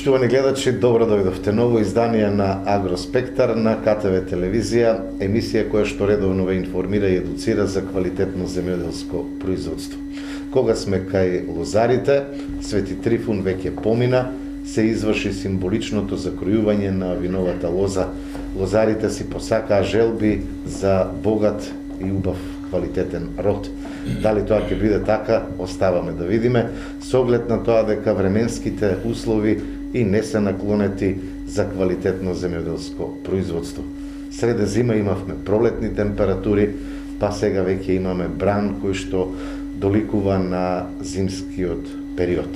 Почитувани гледачи, добро дојдовте. Ново издание на Агроспектар на КТВ телевизија, емисија која што редовно ве информира и едуцира за квалитетно земјоделско производство. Кога сме кај лозарите, Свети Трифун веќе помина, се изврши символичното закројување на виновата лоза. Лозарите си посакаа желби за богат и убав квалитетен род. Дали тоа ќе биде така, оставаме да видиме, со оглед на тоа дека временските услови и не се наклонети за квалитетно земјоделско производство. Среде зима имавме пролетни температури, па сега веќе имаме бран кој што доликува на зимскиот период.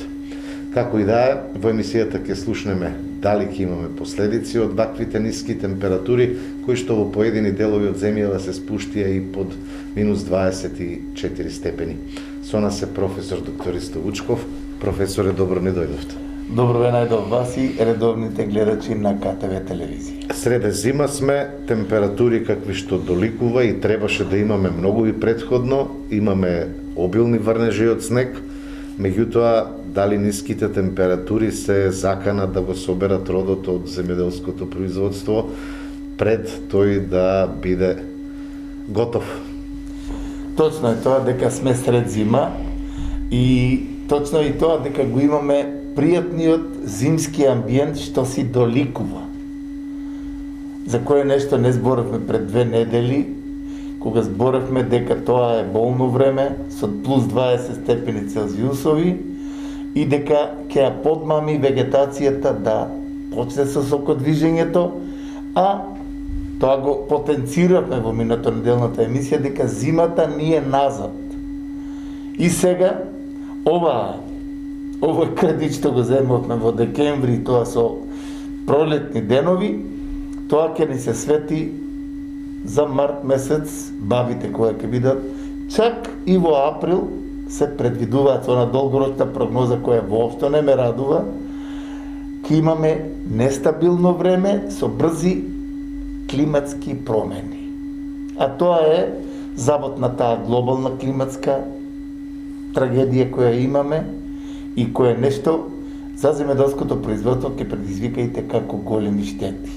Како и да е, во емисијата ќе слушнеме дали ќе имаме последици од ваквите ниски температури, кои што во поедини делови од земјава се спуштија и под минус 24 степени. Со нас е професор доктор Ристо Вучков. Професоре, добро не дојдовте. Добро ве најдов вас и редовните гледачи на КТВ телевизија. Среде зима сме, температури какви што доликува и требаше да имаме многу и предходно, имаме обилни врнежи од снег, меѓутоа дали ниските температури се закана да го соберат родот од земјоделското производство пред тој да биде готов? Точно е тоа дека сме сред зима и точно и тоа дека го имаме пријатниот зимски амбиент што си доликува. За кое нешто не зборавме пред 2 недели, кога зборавме дека тоа е болно време со плюс 20 степени Целзиусови и дека ќе ја подмами вегетацијата да почне со сокодвижењето, а тоа го потенциравме во минато неделната емисија дека зимата ни е назад. И сега овој кредит што го земавме во декември, тоа со пролетни денови, тоа ќе ни се свети за март месец, бавите која ќе бидат, чак и во април се предвидуваат со она долгорочна прогноза која воопшто не ме радува, ќе имаме нестабилно време со брзи климатски промени. А тоа е завод на таа глобална климатска трагедија која имаме и која нешто за земјоделското производство ќе предизвика и како големи штети.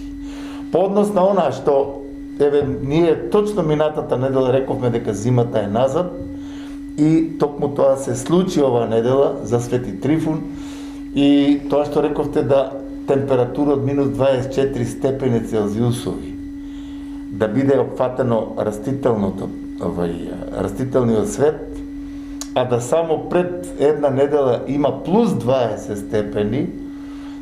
По однос на она што ние точно минатата недела рековме дека зимата е назад и токму тоа се случи оваа недела за Свети Трифун и тоа што рековте да температура од минус 24 степени Целзиусови да биде опфатено растителниот свет, а да само пред една недела има плюс 20 степени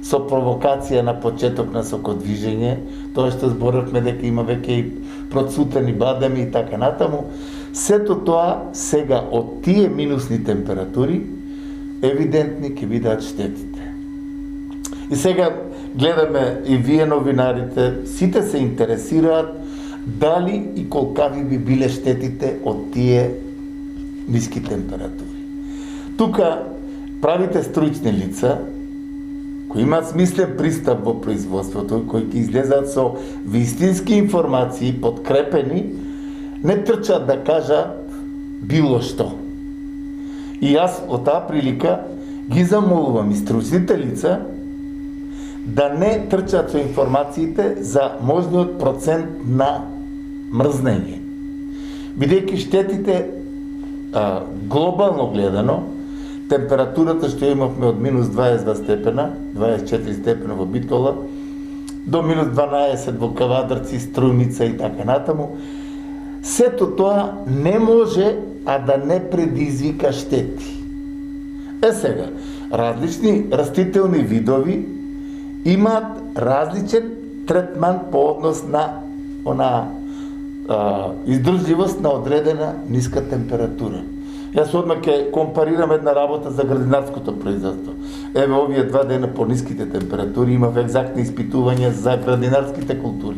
со провокација на почеток на сокодвижење, тоа што зборавме дека има веќе и процутени бадеми и така натаму, сето тоа сега од тие минусни температури евидентни ќе бидат штетите. И сега гледаме и вие новинарите, сите се интересираат дали и колкави би биле штетите од тие ниски температури. Тука правите стручни лица кои имаат смислен пристап во производството, кои ќе излезат со вистински информации, подкрепени, не трчат да кажат било што. И јас од таа прилика ги замолувам и стручните лица да не трчат со информациите за можниот процент на мрзнење. Бидејќи штетите глобално гледано, температурата што имавме од минус 22 степена, 24 степена во Битола, до минус 12 во Кавадарци, Струјница и така натаму, сето тоа не може а да не предизвика штети. Сега, различни растителни видови имаат различен третман по однос на издржливост на одредена ниска температура. Јас одма ќе компарирам една работа за градинарското производство. Еве овие 2 дена по ниските температури имав екзактни испитувања за градинарските култури.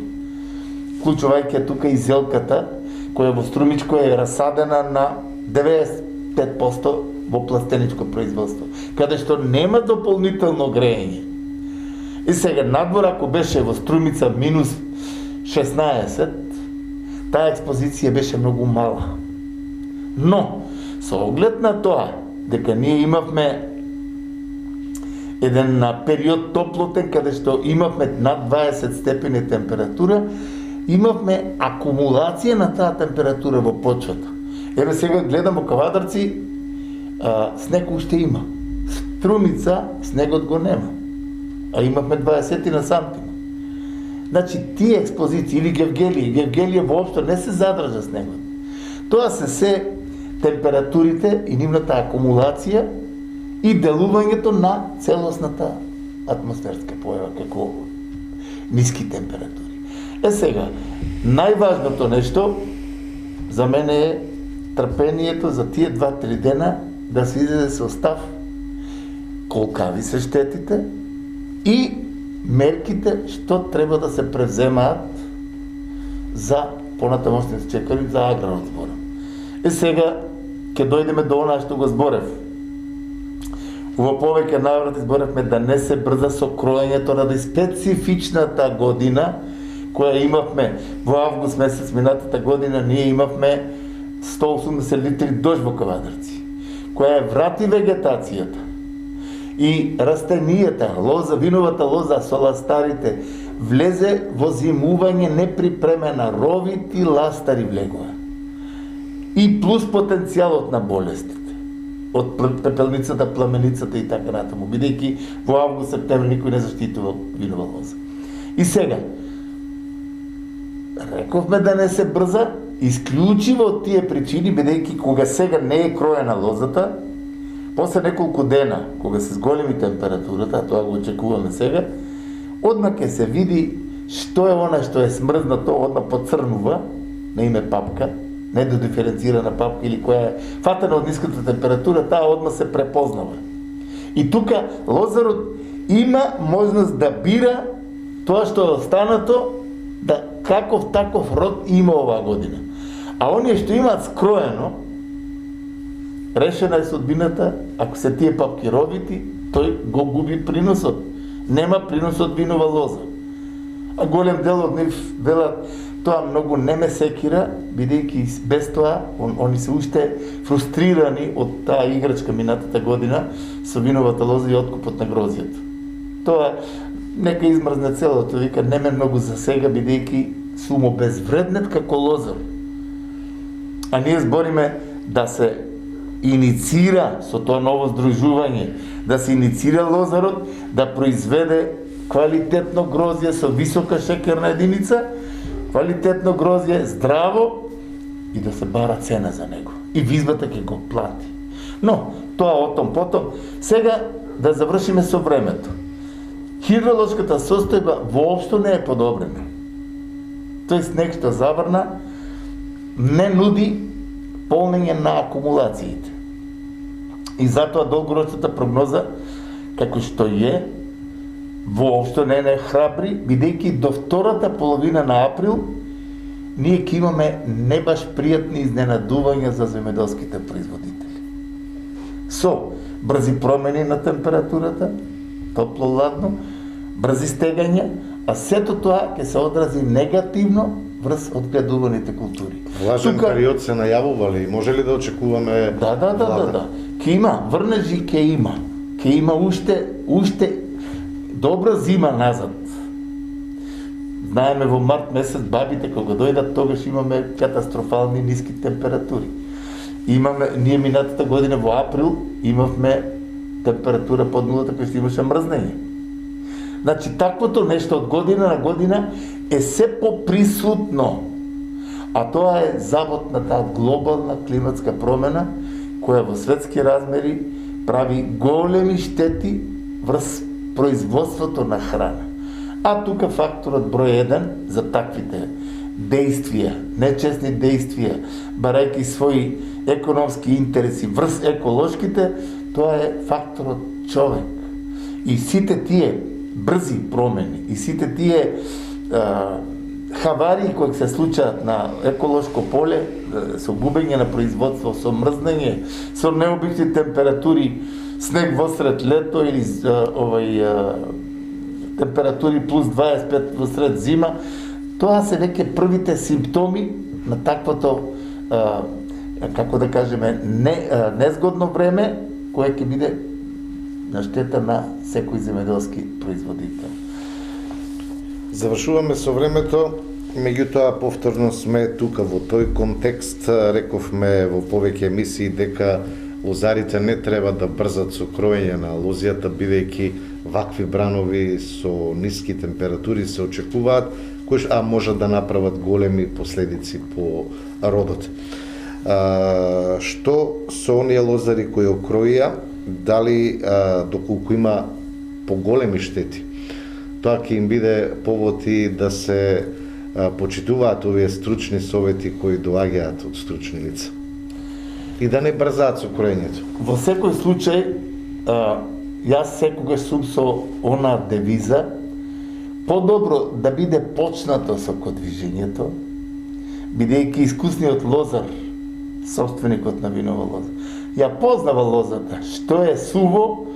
Вклучувајќи тука и зелката, која во Струмичко е расадена на 95% во пластеничко производство, каде што нема дополнително грејење. И сега надвор ако беше во Струмица минус 16, таа експозиција беше многу мала. Но, со оглед на тоа, дека ние имавме еден период топлотен, каде што имавме над 20 степени температура, имавме акумулација на таа температура во почвата. Еве сега гледам во Кавадарци, снег уште има. Струмица, снегот го нема. А имавме 20 на сантима. Значи, тие експозиции, или Гевгелија воопшто не се задржа снегот. Тоа се температурите и нивната акумулација и делувањето на целосната атмосферска појава, како ниски температури. Сега, најважното нешто за мене е трпението за тие 2-3 дена да се излезе со став колкави се штетите и мерките што треба да се превземаат за понатамошните чекари за аграрот зборам. Сега ќе дојдеме до она што го зборев. Во повеќе наврати зборевме да не се брза со кроењето на специфичната година која имавме во август месец минатата година, ние имавме 180 литри дожд во Кавадарци, која врати вегетацијата и растенијата, лоза, виновата лоза со ластарите влезе во зимување неприпремена, ровити ластари влегува. И плюс потенцијалот на болестите од пепелницата, пламеницата и така натаму, бидејќи во август, септември никој не заштитува винова лоза. И сега, рековме да не се брза, исклучиво од тие причини, бидејќи кога сега не е кроена лозата, после неколку дена, кога се зголеми температурата, а тоа го очекуваме сега, одма ќе се види што е она што е смрзнато, одма поцрнува, на име папка, недодиференцирана папка или која е фатена од ниската температура, таа одма се препознава. И тука лозарот има можност да бира тоа што е останато, да каков таков род има оваа година. А оние што имаат скроено, решена е судбината, ако се тие папки ровити, тој го губи приносот. Нема принос од винова лоза. А голем дел од нив велат, тоа многу не ме секира, бидејќи без тоа, они се уште фрустрирани од таа играчка минатата година со виновата лоза и откупот на грозијата. Тоа нека измрзне целото, вика, не ме многу за сега, бидејќи сум обезвреднет како лозар. А ние збориме да се иницира со тоа ново здружување, да се иницира лозарот, да произведе квалитетно грозје со висока шекерна единица, квалитетно грозје, здраво и да се бара цена за него. И визбата ќе го плати. Но, тоа отом потом. Сега да завршиме со времето. Хидролошката состојба воопшто не е подобрена. Тој снег што заврна не нуди полнење на акумулациите. И затоа долгорочната прогноза, како што е, воопшто не е храбри, бидејќи до втората половина на април ние ќе имаме не баш пријатни изненадувања за земјоделските производители. Со брзи промени на температурата, топло-ладно, брзи стегања, а сето тоа ќе се одрази негативно врз одгледуваните култури. Влажен период се најавува ли? Може ли да очекуваме? Да. Ќе има, врнежи ќе има. Ќе има уште добра зима назад. Знаеме во март месец бабите кога дојдат, тогаш имаме катастрофални ниски температури. Ние минатата година во април имавме температура под нулата која што имаше мрзнење. Значи, таквото нешто од година на година е се поприсутно. А тоа е завод на таа глобална климатска промена, која во светски размери прави големи штети врз производството на храна. А тука факторот број 1 за таквите действија, нечестни действија, барајќи своји економски интереси врз еколошките, тоа е факторот човек. И сите тие брзи промени, и сите тие хаварии кои се случаат на еколошко поле, со губење на производство, со мрзнење, со необични температури, снег восред лето или температури плюс 25 восред зима, тоа се веќе првите симптоми на таквото, како да кажеме, незгодно време, кое ќе биде на штета на секој земјоделски производител. Завршуваме со времето, меѓутоа повторно сме тука во тој контекст. Рековме во повеќе емисии дека лозарите не треба да брзат со кроење на лозијата, бидејќи вакви бранови со ниски температури се очекуваат, кои може да направат големи последици по родот. Што со оние лозари кои окроија, дали доколку има поголеми штети, тоа ќе им биде повод и да се почитуваат овие стручни совети кои доаѓаат од стручни лица и да не брзаат со кроењето. Во секој случај, јас секогаш сум со она девиза: подобро да биде почнато сокодвижењето, бидејќи искусниот лозар, собственикот на винова лоза, ја познава лозата, што е суво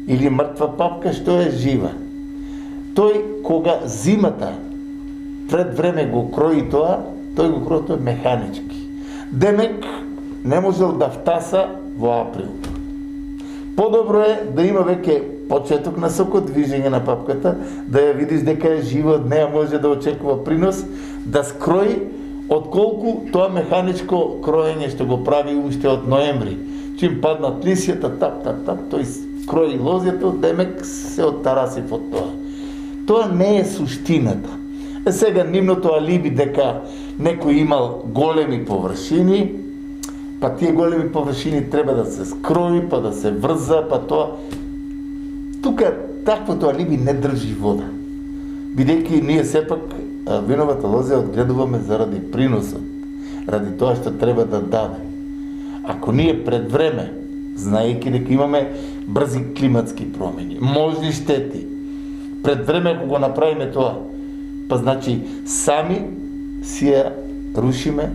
или мртва папка, што е жива. Тој кога зимата пред време го крои тоа, тој го крои тоа механички. Демек не можел да втаса во април. Подобро е да има веќе почеток на сокодвижење на папката, да ја видиш дека е жива, од неја може да очекува принос, да скрои, отколку тоа механичко кроење што го прави уште од ноември. Чим паднат лисјата, тап, тој крои лозјето, демек се оттарасив од тоа. Тоа не е суштината. Сега нивното алиби дека некој имал големи површини, па тие големи површини треба да се скрои, па да се врза, па тоа. Тука таквото алиби не држи вода. Бидејќи ние сепак виновата лоза одгледуваме заради приносот, ради тоа што треба да даде. Ако ние пред време, знаејќи дека имаме брзи климатски промени, можни штети, пред време ако го направиме тоа, па значи сами си ја рушиме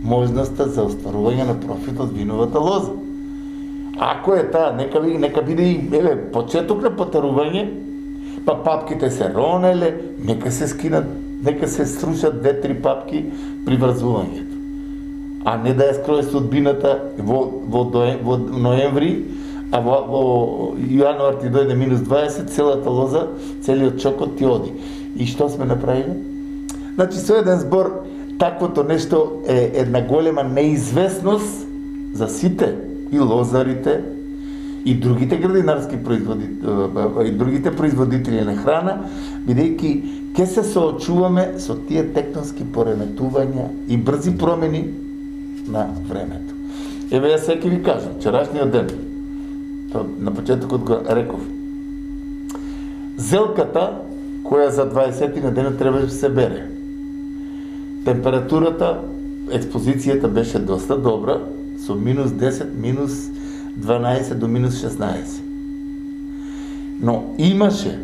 можноста за остварување на профит од виновата лоза. Ако е таа, нека биде и почеток на потарување, па папките се ронеле, нека се скинат, нека се срушат 2-3 папки при врзувањето. А не да ја скрои судбината во ноември, а во јануар ти дојде -20, целата лоза, целиот чокот ти оди. И што сме направиле? Значи, со еден збор, таквото нешто е една голема неизвестност за сите, и лозарите, и другите градинарски производители, и другите производители на храна, бидејќи ќе се соочуваме со тие тектонски пореметувања и брзи промени на времето. Еве јас сега ви кажам, вчерашниот ден, на почетокот го реков, зелката која за 20 на денот требаше да се бере. Температурата, експозицијата беше доста добра, со -10, -12 до -16. Но имаше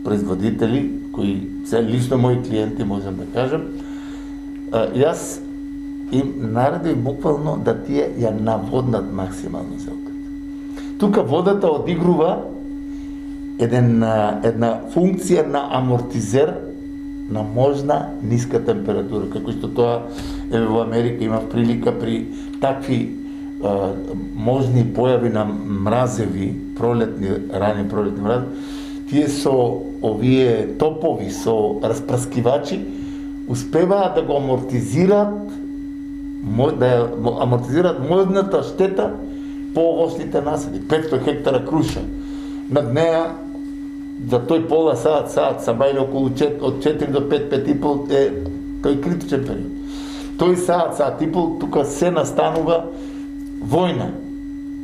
производители, кои се лично мои клиенти, можам да кажам, јас им наредив буквално да тие ја наводнат максимално зелката. Тука водата одигрува една функција на амортизер на можна ниска температура, како што тоа во Америка има прилика при такви можни појави на мразеви, рани пролетни мразеви, тие со овие топови, со распрскивачи, успеваат да го амортизираат, можната штета по овошните насади. 500 хектара круша. Над неја, за тој пола саат, са бајле околу од 4 до 5,5 е тој критичен период. Тој саат и пол, тука се настанува војна.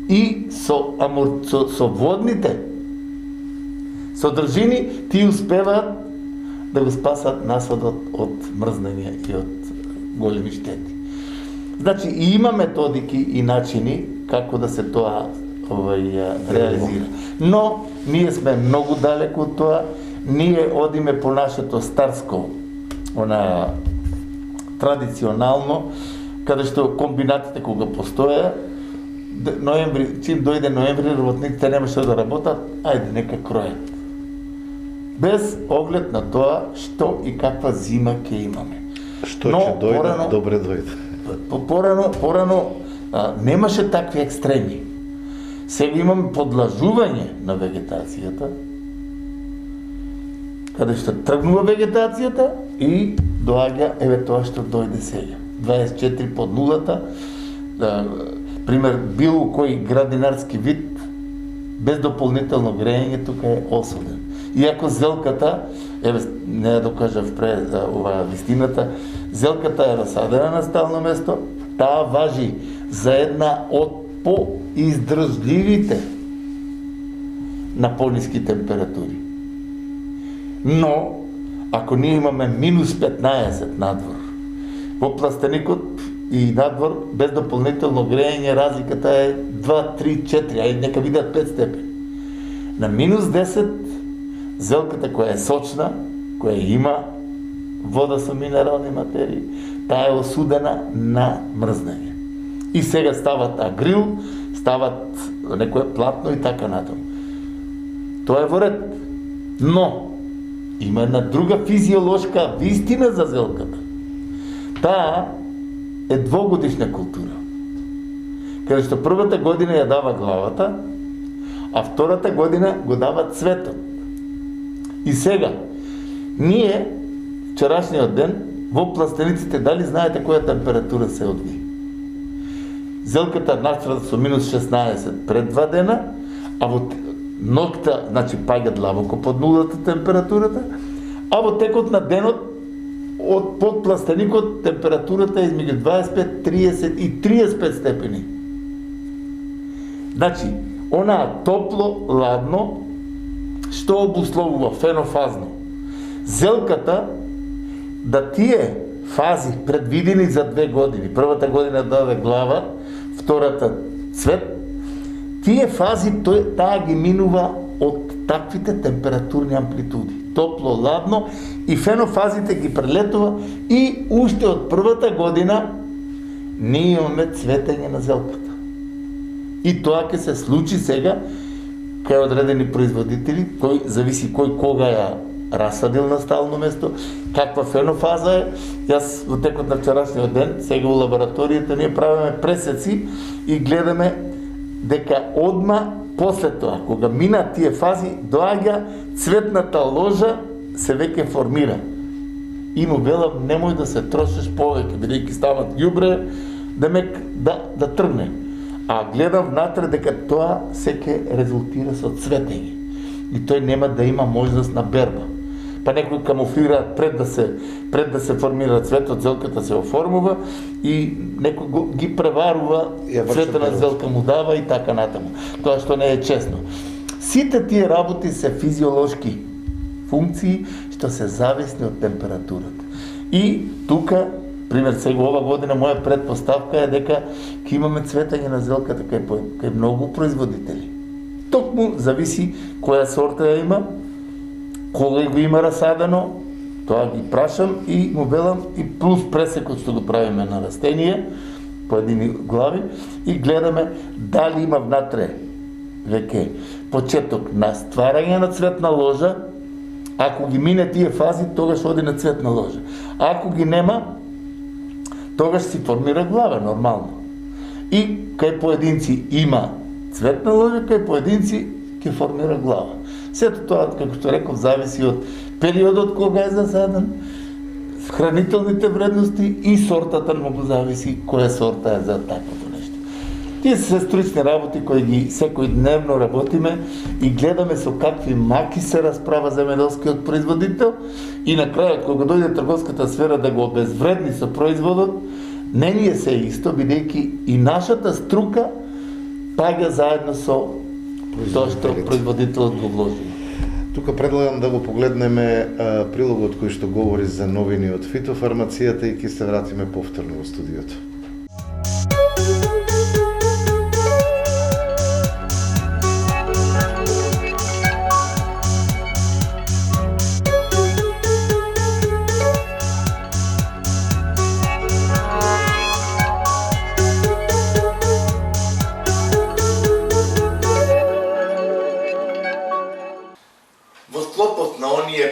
И со водните содржини, тие успеваат да го спасат насадот од мрзнење и од големи штети. Значи, и има методики и начини како да се тоа реализира. Но, ние сме многу далеко од тоа, ние одиме по нашето старско, традиционално, каде што комбинатите кога постоја, ноември, чим дојде ноември, работниците немаше да работат, ајде, нека кројат. Без оглед на тоа што и каква зима ќе имаме. Што ќе дојде, добре дојде. Порано немаше такви екстреми. Сега имаме подлажување на вегетацијата, каде што тргнува вегетацијата и доаѓа еве тоа што дојде сега. 24 под нулата, пример, било кој градинарски вид без дополнително грејење тука е осуден. Иако зелката, еве не да кажав пред оваа вистината, зелката е расадена на стално место, таа важи за една од поиздржливите на пониски температури. Но, ако ние имаме минус 15 надвор, во пластеникот и надвор, без дополнително грејење, разликата е 2, 3, 4, ајде нека видат 5 степени. На минус 10, зелката која е сочна, која има вода со минерални материи, таа е осудена на мрзнење. И сега стават агрил, стават некое платно и така натаму. Тоа е во ред. Но, има една друга физиолошка вистина за зелката. Таа е двогодишна култура. Каде што првата година ја дава главата, а втората година го дава цветот. И сега, ние, вчерашниот ден, во пластениците, дали знаете која температура се одви? Зелката начва со минус 16 пред 2 дена, а во ноќта, значи паѓа длабоко под нулата температурата, а во текот на денот од под пластеникот температурата е измеѓу 25, 30 и 35 степени. Значи, онаа топло, ладно, што обусловува фенофазно. Зелката да тие фази предвидени за 2 години, првата година даде глава, втората цвет, тие фази таа ги минува од таквите температурни амплитуди. Топло, ладно и фенофазите ги прелетува и уште од првата година ние имаме цветење на зелката. И тоа ќе се случи сега кај одредени производители, кој зависи кој кога ја расадил на стално место, каква фенофаза е. Јас во текот на вчерашниот ден, сега во лабораторијата ние правиме пресеци и гледаме дека одма после тоа, кога минат тие фази, доаѓа цветната ложа, се веќе формира. И му велам, немој да се трошиш повеќе, бидејќи стават ѓубре, демек да тргне. А гледам внатре дека тоа се ќе резултира со цветење. И тој нема да има можност на берба. Па некој камуфлира пред да се формира цветот, зелката се оформува и некој ги преварува, цвета на зелка му дава и така натаму. Тоа што не е честно. Сите тие работи се физиолошки функции што се зависни од температурата. И тука, пример, сега ова година моја предпоставка е дека ќе имаме цветење на зелката кај многу производители. Токму зависи која сорта ја има, кога го има расадено, тоа ги прашам и му велам и плюс пресекот што го правиме на растение, поедини глави, и гледаме дали има внатре веќе почеток на стварање на цветна ложа. Ако ги мине тие фази, тогаш оди на цветна ложа. А ако ги нема, тогаш си формира глава нормално. И кај поединци има цветна ложа, кај поединци ќе формира глава. Сето тоа, како што реков, зависи од периодот кога е засаден, хранителните вредности и сортата многу зависи која сорта е за таквото нешто. Тие се стручни работи кои ги секојдневно работиме и гледаме со какви маки се расправа земјоделскиот производител и на крајот кога дојде трговската сфера да го обезвредни со производот, не ни е се исто, бидејќи и нашата струка паѓа заедно со тоа што производителот го вложи. Тука предлагам да го погледнеме прилогот кој што говори за новини од фитофармацијата и ќе се вратиме повторно во студиото.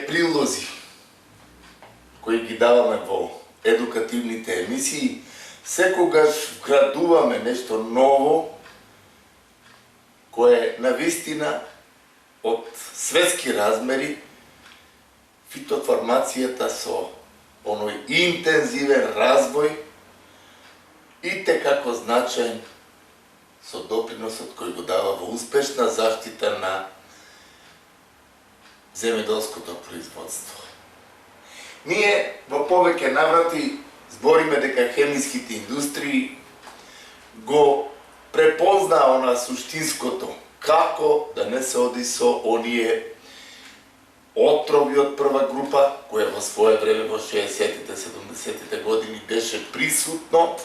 Прилози кои ги даваме во едукативните емисии, секогаш вградуваме нешто ново која е навистина од светски размери, фитофармацијата со оној интензивен развој и како значаен со доприносот кој го дава во успешна заштита на земјоделското производство. Ние во повеќе наврати збориме дека хемиските индустрии го препознаа на суштинското, како да не се оди со оние отрови од прва група, која во свое време во 60-те, 70-те години беше присутно,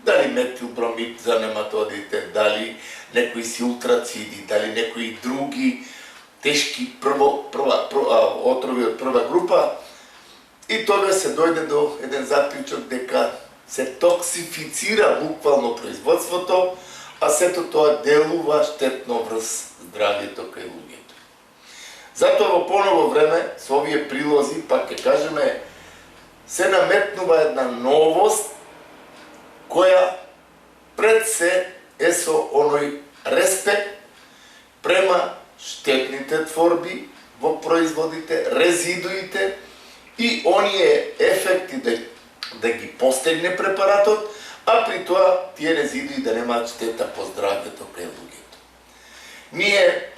дали метилбромид за нематодите, дали некои силтрациди, дали некои други тешки отрови од прва група, и тога се дојде до еден заклучок дека се токсифицира буквално производството, а сето тоа делува штетно врз здравјето кај луѓето. Затоа во поново време, со овие прилози, пак ќе кажеме, се наметнува една новост, која пред се е со оној респект према штетните творби во производите, резидуите и оние ефекти да ги постигне препаратот, а при тоа тие резидуи да немаат штета по здравјето кај луѓето. Ние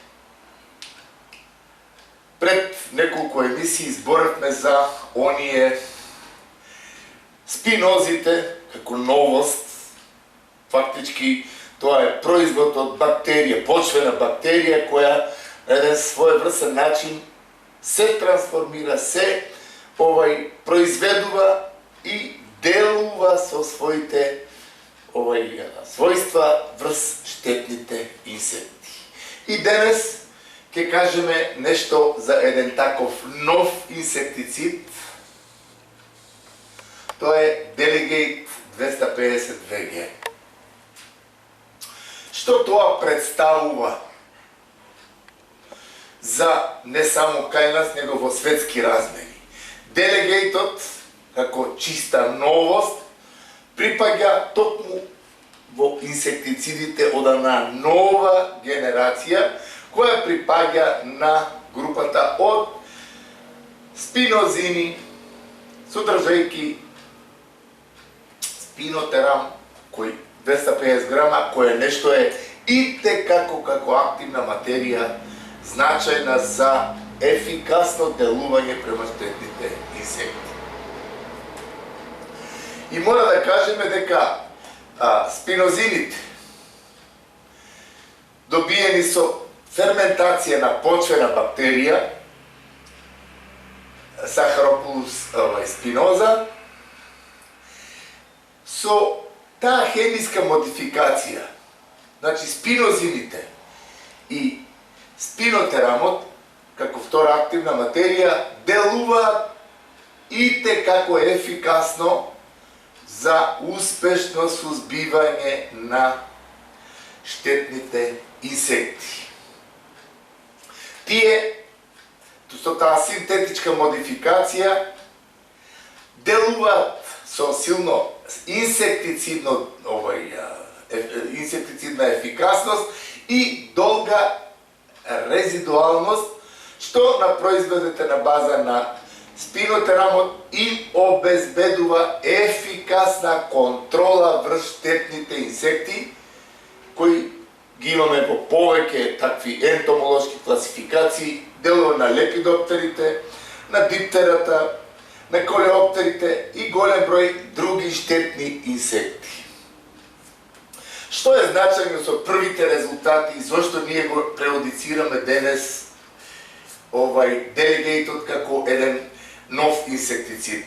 пред неколку емисии зборавме за оние спинозите како новост. Фактички тоа е производ од бактерија, почвена бактерија која на еден своеврсен начин се трансформира, се произведува и делува со своите својства врз штетните инсекти. И денес ќе кажеме нешто за еден таков нов инсектицид. Тоа е Delegate 250 VG. Што тоа представува за не само кај нас, него во светски размери? Делегејтот, како чиста новост, припаѓа токму во инсектицидите од една нова генерација, која припаѓа на групата од спинозини, содржајки спинотерам, кој 250 грама, кој нешто е итекако како активна материја, значајна за ефикасно делување према штетните инсекти. И мора да кажеме дека спинозините, добиени со ферментација на почвена бактерија, Сахаропулус спиноза, со таа хемиска модификација, значи спинозините и спинотерамот, како втора активна материја, делуваат итекако ефикасно за успешно сузбивање на штетните инсекти. Тие, со таа синтетичка модификација, делуваат со силно инсектицидна ефикасност и долга резидуалност, што на производите на база на спинотерамот им обезбедува ефикасна контрола врз штетните инсекти, кои ги имаме во повеќе такви ентомолошки класификации, делува на лепидоптерите, на диптерата, на колеоптерите и голем број други штетни инсекти. Што е значајно со првите резултати и зошто ние го преодицираме денес делегејтот како еден нов инсектицид?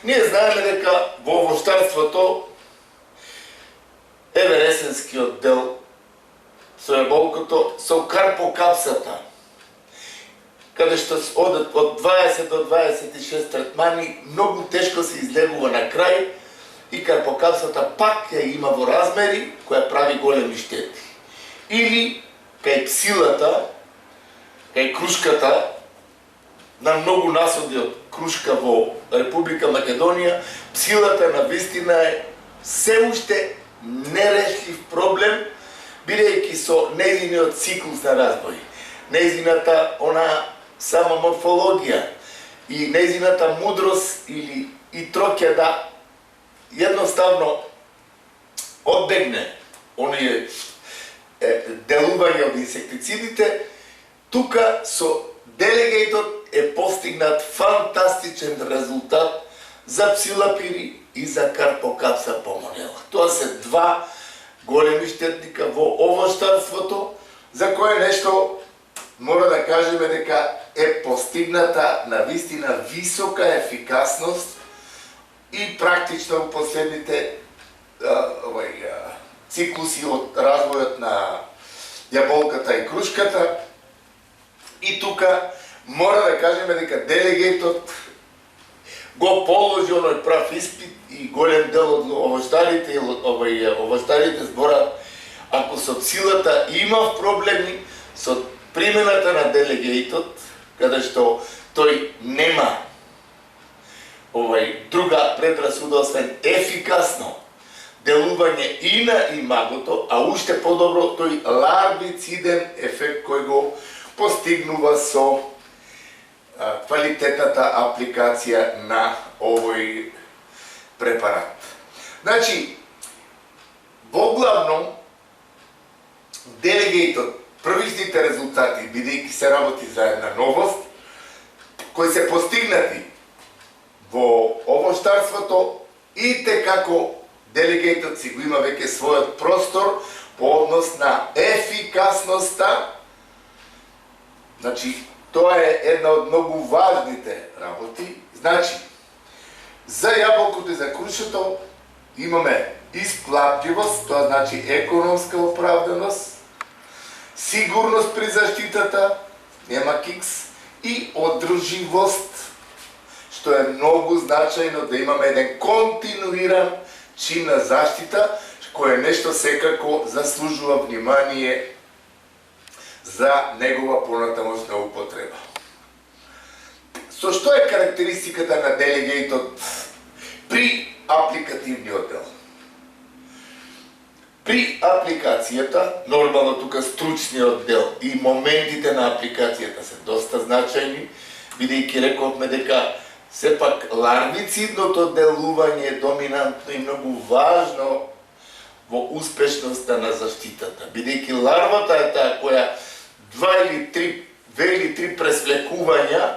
Ние знаеме дека во овоштарството евересенскиот дел со еболкото, со карпокапсата, каде што одат од 20 до 26 третмани, многу тешко се излегува на крај и карпокапсата пак ја има во размери која прави големи штети. Или кај псилата, кај крушката, на многу насоди од крушка во Република Македонија, псилата навистина е се уште нерешлив проблем, бидејќи со нејзиниот циклус на развој, нејзината сама морфологија и нејзината мудрост и троќа да едноставно одбегне оние делување од инсектицидите, тука со делегейтот е постигнат фантастичен резултат за псилапири и за карпокапса помонела. Тоа се два големи штетника во овоштарството, за кое нешто мора да кажеме дека е постигната на вистина висока ефикасност и практично во последните циклуси од развојот на јаболката и крушката. И тука мора да кажеме дека делегейтот го положи оној прав испит и голем дел од овоштарите зборат, ако со псилата имав проблеми со примената на делегейтот, каде што тој нема друга предрасуда освен ефикасно делување и на имагото, а уште подобро тој ларбициден ефект кој го постигнува со квалитетната апликација на овој препарат. Значи, воглавно, делегейтот, првичните резултати, бидејќи се работи за една новост, кои се постигнати во овоштарството, и како делегейтот си го има веќе својот простор по однос на ефикасноста. Значи, тоа е една од многу важните работи. Значи, за јаболкото и за крушето имаме исплатливост, тоа значи економска оправданост, сигурност при заштитата, нема кикс, и одржливост, што е многу значајно да имаме еден континуиран чин на заштита, кој е нешто секако заслужува внимание за негова понатамошна употреба. Со што е карактеристиката на делегейтот при апликативниот дел? При апликацијата, нормално тука стручниот дел и моментите на апликацијата се доста значајни, бидејќи рековме дека сепак ларвицидното делување е доминантно и многу важно во успешноста на заштитата, бидејќи ларвата е таа која две или три пресвлекувања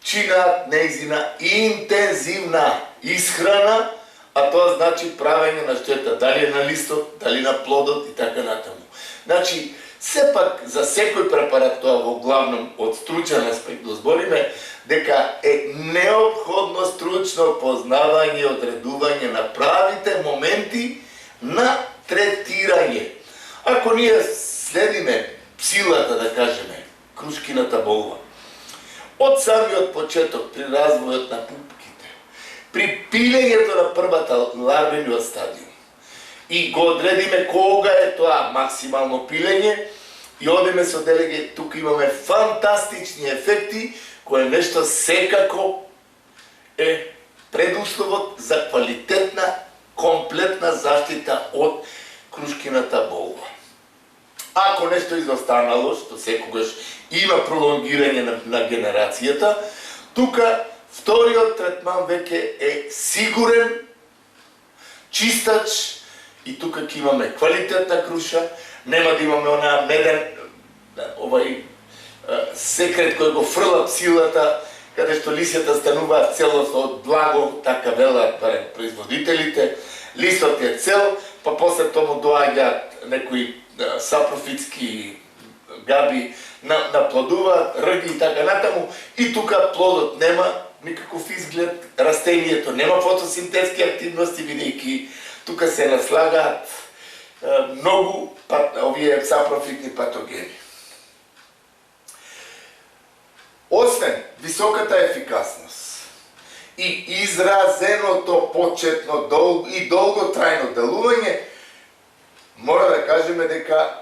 чинаат нејзина интензивна исхрана, а тоа значи правење на штета, дали на листот, дали на плодот и така натаму. Значи, сепак за секој препарат, тоа во главном од стручен аспект да збориме, дека е неопходно стручно познавање и одредување на правите моменти на третирање. Ако ние следиме псилата, да кажеме, крушкината болва, од самиот почеток при развојот на пупките, при пилењето на првата ларвениот стадиум, и го одредиме кога е тоа максимално пилење, и одиме со делегејт, тука имаме фантастични ефекти, кој нешто секако е предусловот за квалитетна, комплетна заштита од крушкината болва. Ако нешто изостанало, што секогаш има пролонгирање на генерацијата, тука вториот третман веќе е сигурен, чистач, и тука ќе имаме квалитетна круша, нема да имаме онаа меден, секрет кој го фрла псилата, каде што лисјата стануваат целосно од благо, така велат производителите, листот е цел, па после тому доаѓаат некои сапрофитски габи наплодуваат, рги и така натаму, и тука плодот нема никаков изглед, растението нема фотосинтетски активности, бидејќи тука се наслагаат многу овие сапрофитни патогени. Освен високата ефикасност и изразеното почетно и долготрајно делување, мора да кажеме дека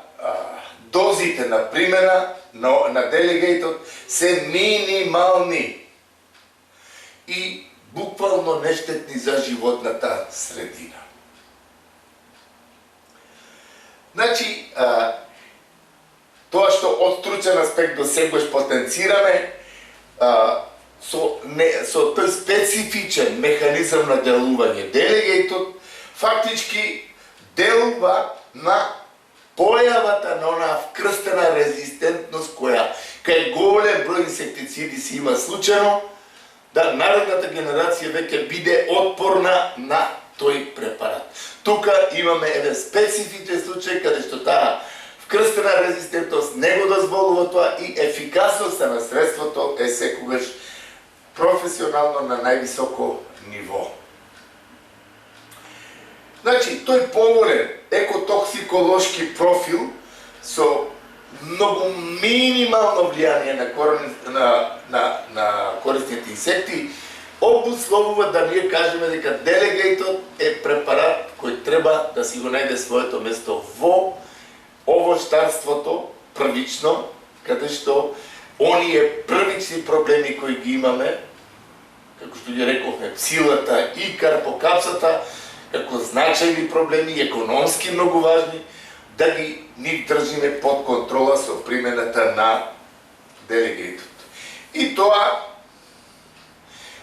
дозите на примена на делегейтот се минимални и буквално нештетни за животната средина. Значи, аспект до сегаш потенцираме со тој специфичен механизам на делување. Делегейтот фактички делува на појавата на онаа вкрстена резистентност која кај голем број инсектициди си има случајно, да наредната генерација веќе биде отпорна на тој препарат. Тука имаме еден специфичен случај каде што таа вкрстена резистентност не го дозволува тоа и ефикасноста на средството е секогаш професионално на највисоко ниво. Значи, тој поголем екотоксиколошки профил со многу минимално влијание на корисните инсекти обусловува да ние кажеме дека делегейтот е препарат кој треба да си го најде своето место во овоштарството првично, каде што оние првични проблеми кои ги имаме, како што ги рековме, псилата и карпокапсата, како значајни проблеми, економски многу важни, да ги нив држиме под контрола со примената на делегейтот. И тоа,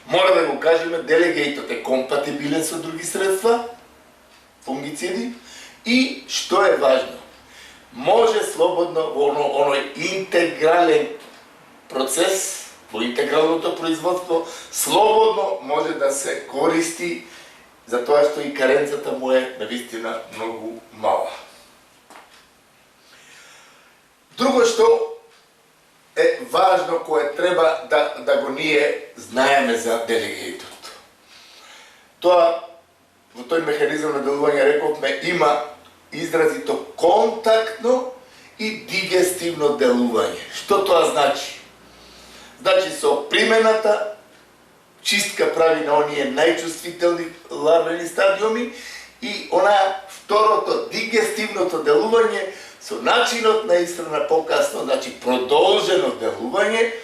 мора да го кажеме, делегейтот е компатибилен со други средства, фунгициди, и што е важно, може слободно во оној интегрален процес, во интегралното производство, слободно може да се користи, затоа што и каренцата му е навистина многу мала. Друго што е важно, кое треба да го ние знаеме за делегейтот. Тоа, во тој механизам на делување, рековме, има изразито контактно и дигестивно делување. Што тоа значи? Значи, со примената, чистка прави на оние најчувствителни ларвени стадиуми и она второто, дигестивното делување, со начинот на исхрана покасно, значи продолжено делување,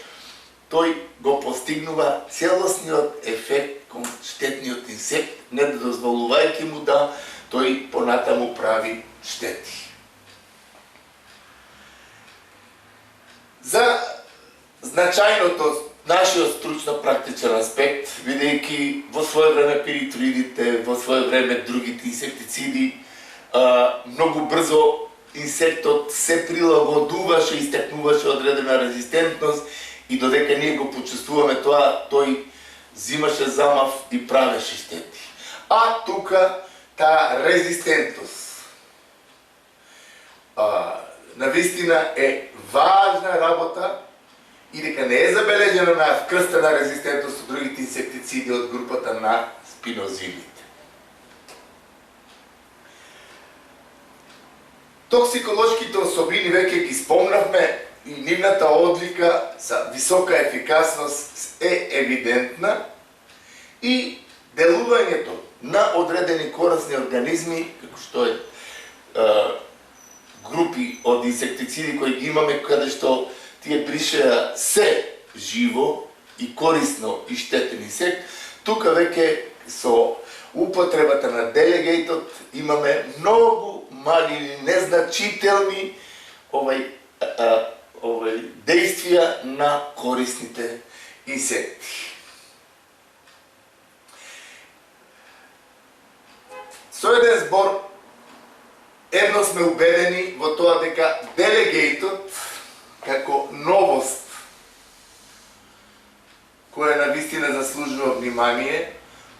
тој го постигнува целосниот ефект кон штетниот инсект, не дозволувајќи му да тој понатаму прави штети. За значајното нашиот стручно-практичен аспект, бидејќи во своје време пиритроидите, во своје време другите инсектициди, многу брзо инсектот се прилагодуваше и стекнуваше одредена резистентност и додека ние го почувствуваме тоа, тој зимаше замав и правеше штети. А тука таа резистентност навистина е важна работа и дека не е забележена на вкрстена резистентност од другите инсектициди од групата на спинозидите. Токсиколошките особини веќе ги спомнавме и нивната одлика за висока ефикасност е евидентна и делувањето на одредени корисни организми, како што е групи од инсектициди кои ги имаме, каде што тие бришеа се живо и корисно и штетен инсект, тука веќе со употребата на делегейтот имаме многу мали или незначителни действија на корисните инсекти. Со еден збор, едно сме убедени во тоа дека делегейтот како новост која навистина заслужува внимание,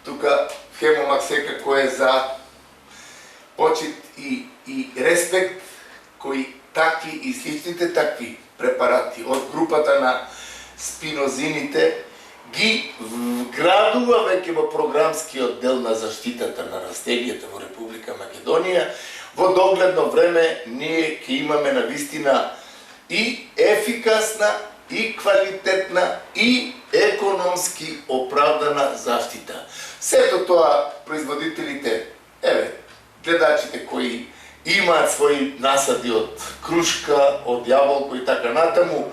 тука Хемомак секако е за почит и респект кои такви и сличните такви препарати од групата на спинозините ги вградува веќе во програмскиот дел на заштитата на растенијата во Република Македонија. Во догледно време ние ќе имаме навистина и ефикасна, и квалитетна, и економски оправдана заштита. Сето тоа производителите, гледачите кои имаат своји насади од крушка, од јаболко и така натаму,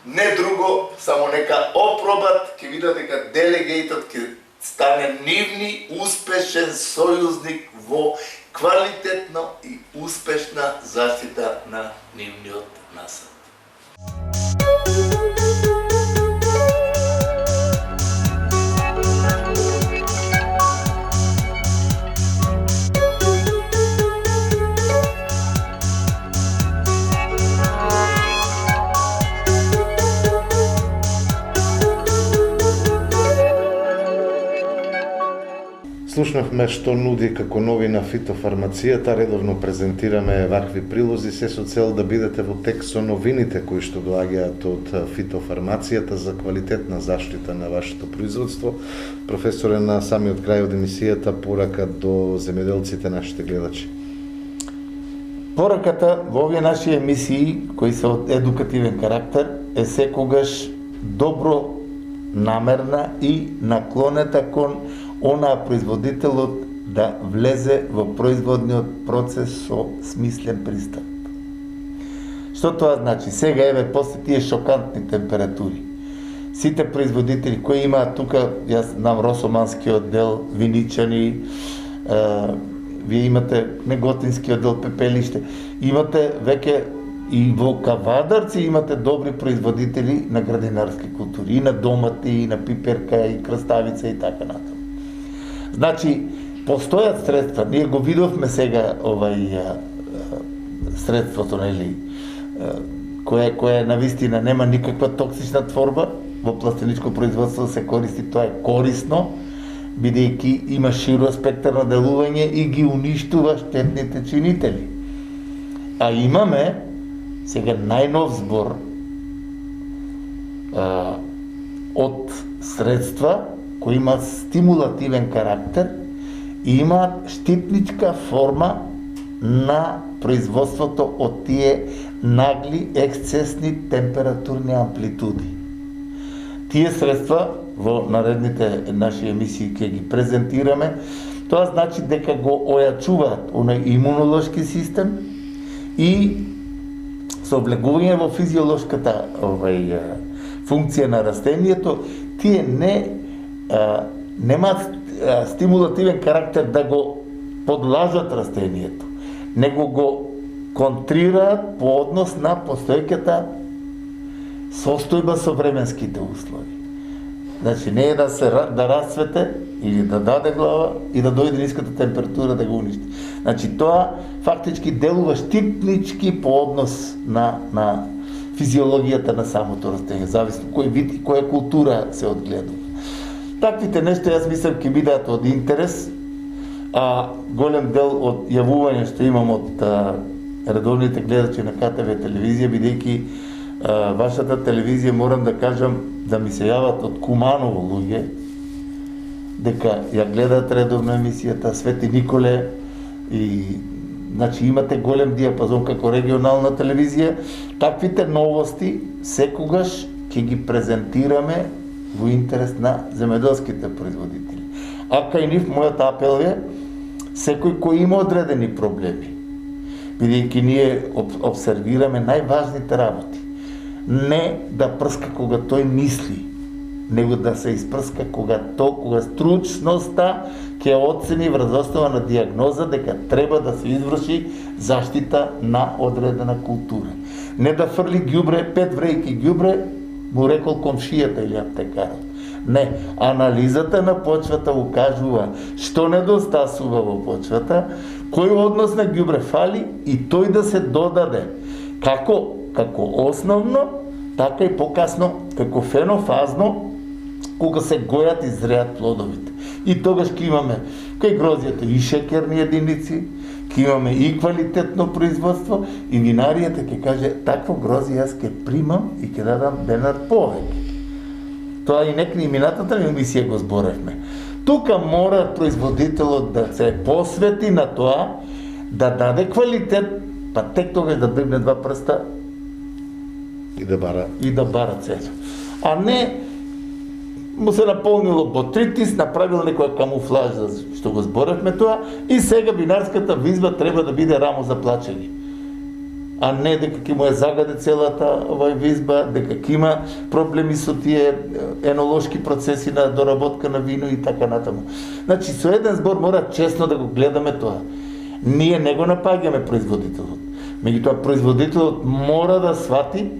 не друго, само нека опробат, ќе видат дека делегейтот ќе стане нивни успешен сојузник во квалитетно и успешна заштита на нивниот насад. Слушнавме што нуди како новина фитофармацијата, редовно презентираме вакви прилози се со цел да бидете во текст со новините кои што доаѓаат од фитофармацијата за квалитетна заштита на вашето производство. Професоре, на самиот крај од емисијата порака до земјоделците, нашите гледачи. Пораката во овие наши емисии, кои се од едукативен карактер, е секогаш добро намерна и наклонета кон онаа производителот да влезе во производниот процес со смислен пристап. Што тоа значи? Сега еве после тие шокантни температури, сите производители кои имаат тука, јас знам Росоманскиот дел, Виничани, вие имате Неготинскиот дел, Пепелиште, имате веќе и во Кавадарци имате добри производители на градинарски култури, и на домати, и на пиперка, и краставица и така натаму. Значи, постојат средства, ние го видовме сега средството, нели, кое навистина нема никаква токсична творба, во пластеничко производство се користи, тоа е корисно, бидејќи има широ спектар на делување и ги уништува штетните чинители. А имаме сега најнов збор од средства кои имаат стимулативен карактер и имаат штитничка форма на производството од тие нагли ексцесни температурни амплитуди. Тие средства во наредните наши емисии ќе ги презентираме. Тоа значи дека го ојачуваат оној имунолошки систем и со влегување во физиолошката функција на растението, тие немаат стимулативен карактер да го подлажат растението, него го контрираат по однос на постојката состојба со временските услови. Значи не е да расцвете или да даде глава и да дојде ниската температура да го уништи. Значи тоа фактички делува штитнички по однос на физиологијата на самото растение, зависно кој вид и која култура се одгледува. Таквите нешта јас мислам ќе бидат од интерес, а голем дел од јавување што имам од редовните гледачи на КТВ телевизија, бидејќи вашата телевизија, морам да кажам, да ми се јават од Куманово луѓе, дека ја гледаат редовно емисијата Свети Николе и значи имате голем диапазон како регионална телевизија. Таквите новости секогаш ќе ги презентираме во интерес на земјоделските производители. А кај нив мојот апел е секој кој има одредени проблеми, бидејќи ние обсервираме најважните работи. Не да прска кога тој мисли, него да се испрска кога стручноста ќе оцени врз основа на диагноза дека треба да се изврши заштита на одредена култура. Не да фрли ѓубре, 5 врејки ѓубре, му рекол комшијата или аптекарот. Не, анализата на почвата укажува што недостасува во почвата, кој однос на ѓубре фали и тој да се додаде како основно, така и покасно како фенофазно, кога се гојат и зреат плодовите. И тогаш ќе имаме кај грозјата и шекерни единици, ќе имаме и квалитетно производство, и винаријата ќе каже такво грозје јас ќе примам и ќе дадам денар повеќе. Тоа и некои минатата емисија го зборевме. Тука мора производителот да се посвети на тоа, да даде квалитет, па тек тогаш да дргне 2 прста и да бара цена. А не му се наполнило ботритис, направил некоја камуфлажа, што го зборевме тоа, и сега винарската визба треба да биде рамо за плачење. А не дека ќе му ја загаде целата визба, дека ќе има проблеми со тие енолошки процеси на доработка на вино и така натаму. Значи, со еден збор мора честно да го гледаме тоа. Ние не го напаѓаме производителот. Меѓутоа, производителот мора да свати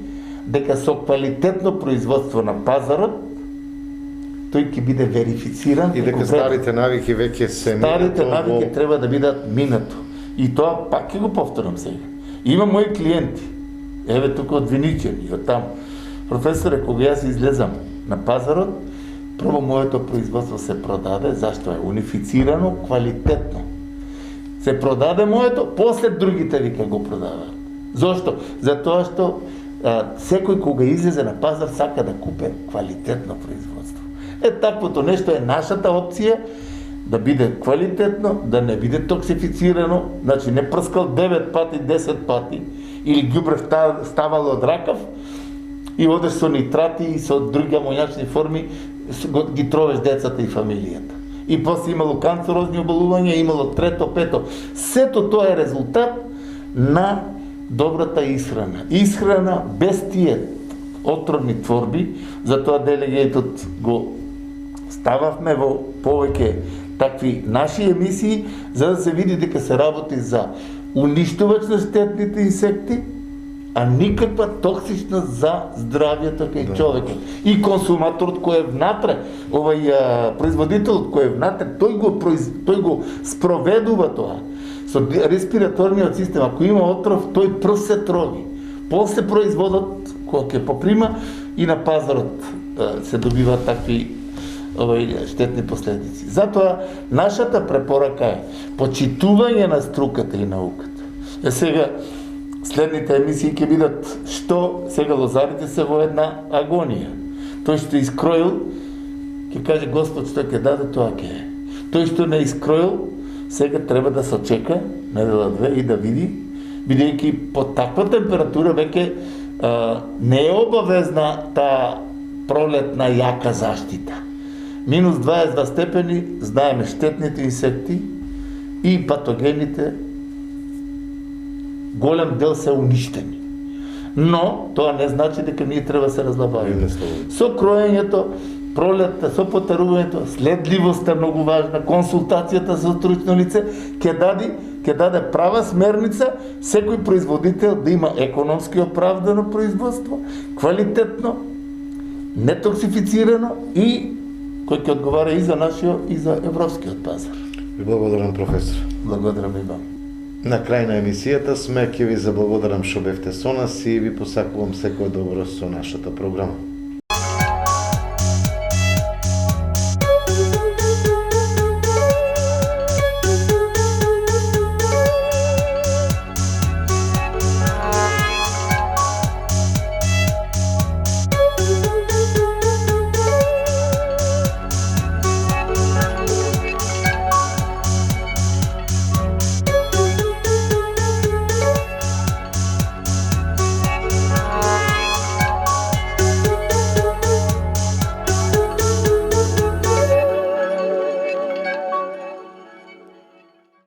дека со квалитетно производство на пазарот тој ќе биде верифициран И дека старите навики веќе се старите навики треба да бидат минато. И тоа пак ќе го повторам сега. Има мои клиенти, еве тука од Виничани, од таму. Професоре, кога јас излезам на пазарот, прво моето производство се продаде, зашто е унифицирано, квалитетно. Се продаде моето, после другите вика го продаваат. Зошто? Затоа што секој кога излезе на пазар сака да купе квалитетно производство. Таквото нешто е нашата опција, да биде квалитетно, да не биде токсифицирано, значи не прскал 9 пати, 10 пати, или ѓубрев ставало од ракав, и одеш со нитрати и со други амоњачни форми, ги тровеш децата и фамилијата. И после имало канцерозни оболувања, имало трето, пето. Сето тоа е резултат на добрата исхрана. Исхрана без тие отровни творби, затоа делегејтот го стававме во повеќе такви наши емисии, за да се види дека се работи за уништувач на штетните инсекти, а никаква токсичност за здравјето кај човекот. И консуматорот кој е внатре, производителот кој е внатре, тој го спроведува тоа. Со респираторниот систем, ако има отров, тој прв се трови. После производот, кој ќе поприма, и на пазарот се добива такви штетни последици. Затоа, нашата препорака е почитување на струката и науката. Сега, следните емисии ќе бидат што сега лозарите се во една агонија. Тој што искроил, ќе каже Господ што ќе даде, тоа ќе е. Тој што не искроил, сега треба да се чека недела-две и да види, бидејќи по таква температура веќе не е обавезна таа пролетна јака заштита. Минус 22 степени, знаеме штетните инсекти и патогените, голем дел се уништени. Но тоа не значи дека ние треба се разлабаваме. Со кроењето, пролетта, со потарувањето, следливоста е многу важна, консултацијата со стручно лице ќе даде права смерница секој производител да има економски оправдано производство, квалитетно, нетоксифицирано и кој ќе одговара и за нашиот и за европскиот пазар. Ви благодарам, професор. Благодарам и вам. На крај на емисијата сме ќе ви заблагодарам што бевте со нас и ви посакувам секој добро со нашата програма.